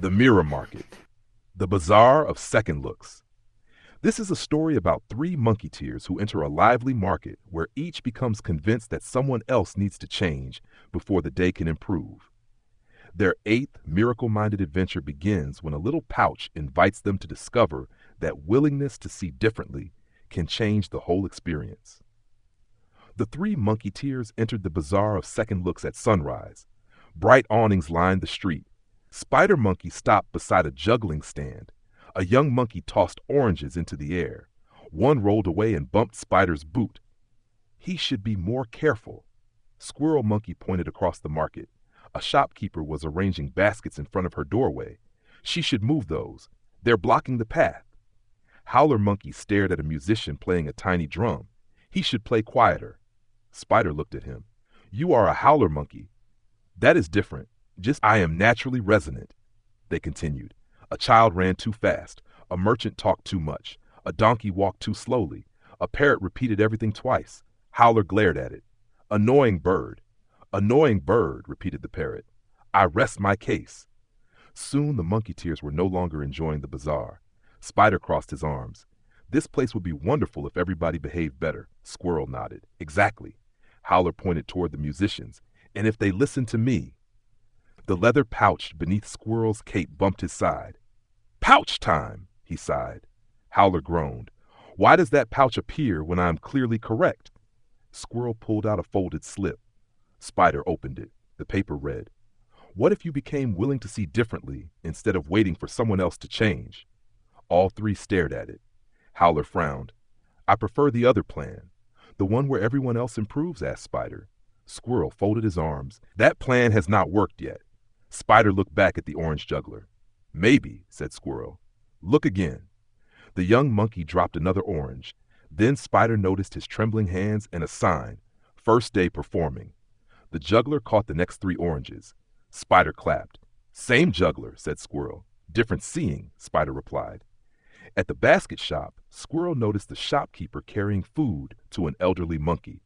The Mirror Market, the Bazaar of Second Looks. This is a story about three monkeyteers who enter a lively market where each becomes convinced that someone else needs to change before the day can improve. Their eighth miracle-minded adventure begins when a little pouch invites them to discover that willingness to see differently can change the whole experience. The three monkeyteers entered the Bazaar of Second Looks at sunrise. Bright awnings lined the street. Spider Monkey stopped beside a juggling stand. A young monkey tossed oranges into the air. One rolled away and bumped Spider's boot. He should be more careful. Squirrel Monkey pointed across the market. A shopkeeper was arranging baskets in front of her doorway. She should move those. They're blocking the path. Howler Monkey stared at a musician playing a tiny drum. He should play quieter. Spider looked at him. You are a howler monkey. That is different. I am naturally resonant. They continued. A child ran too fast. A merchant talked too much. A donkey walked too slowly. A parrot repeated everything twice. Howler glared at it. Annoying bird. Annoying bird, repeated the parrot. I rest my case. Soon the monkeyteers were no longer enjoying the bazaar. Spider crossed his arms. This place would be wonderful if everybody behaved better. Squirrel nodded. Exactly. Howler pointed toward the musicians. And if they listened to me. The leather pouch beneath Squirrel's cape bumped his side. Pouch time, he sighed. Howler groaned. Why does that pouch appear when I am clearly correct? Squirrel pulled out a folded slip. Spider opened it. The paper read, What if you became willing to see differently instead of waiting for someone else to change? All three stared at it. Howler frowned. I prefer the other plan. The one where everyone else improves, asked Spider. Squirrel folded his arms. That plan has not worked yet. Spider looked back at the orange juggler. Maybe, said Squirrel. Look again. The young monkey dropped another orange. Then Spider noticed his trembling hands and a sign, First day performing. The juggler caught the next three oranges. Spider clapped. Same juggler, said Squirrel. Different seeing, Spider replied. At the basket shop, Squirrel noticed the shopkeeper carrying food to an elderly monkey.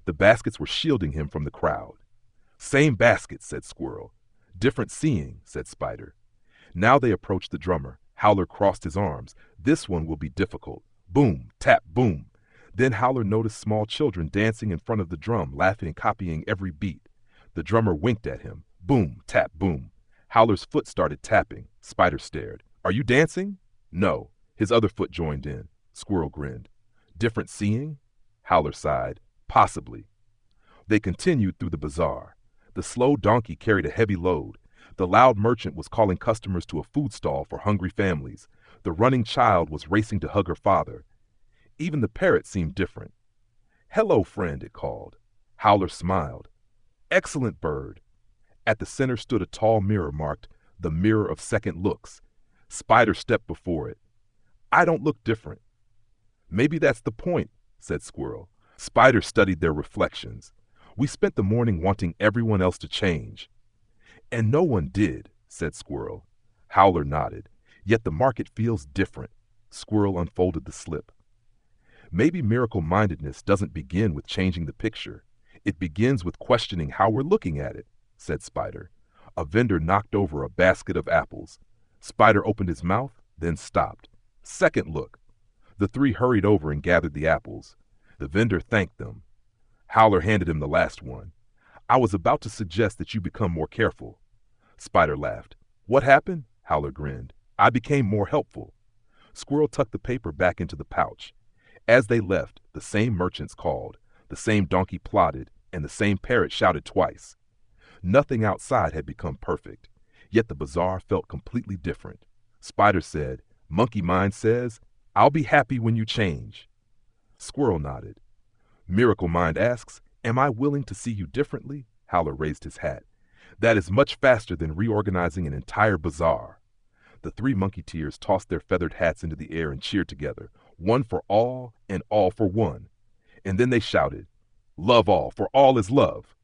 The baskets were shielding him from the crowd. Same basket, said Squirrel. Different seeing, said Spider. Now they approached the drummer. Howler crossed his arms. This one will be difficult. Boom, tap, boom. Then Howler noticed small children dancing in front of the drum, laughing and copying every beat. The drummer winked at him. Boom, tap, boom. Howler's foot started tapping. Spider stared. Are you dancing? No. His other foot joined in. Squirrel grinned. Different seeing? Howler sighed. Possibly. They continued through the bazaar. The slow donkey carried a heavy load. The loud merchant was calling customers to a food stall for hungry families. The running child was racing to hug her father. Even the parrot seemed different. Hello, friend, it called. Howler smiled. Excellent bird. At the center stood a tall mirror marked, the Mirror of Second Looks. Spider stepped before it. I don't look different. Maybe that's the point, said Squirrel. Spider studied their reflections. We spent the morning wanting everyone else to change. And no one did, said Squirrel. Howler nodded. Yet the market feels different. Squirrel unfolded the slip. Maybe miracle-mindedness doesn't begin with changing the picture. It begins with questioning how we're looking at it, said Spider. A vendor knocked over a basket of apples. Spider opened his mouth, then stopped. Second look. The three hurried over and gathered the apples. The vendor thanked them. Howler handed him the last one. I was about to suggest that you become more careful. Spider laughed. What happened? Howler grinned. I became more helpful. Squirrel tucked the paper back into the pouch. As they left, the same merchants called, the same donkey plodded, and the same parrot shouted twice. Nothing outside had become perfect, yet the bazaar felt completely different. Spider said, Monkey Mind says, I'll be happy when you change. Squirrel nodded. Miracle Mind asks, Am I willing to see you differently? Howler raised his hat. That is much faster than reorganizing an entire bazaar. The three monkeyteers tossed their feathered hats into the air and cheered together, one for all and all for one. And then they shouted, Love all, for all is love.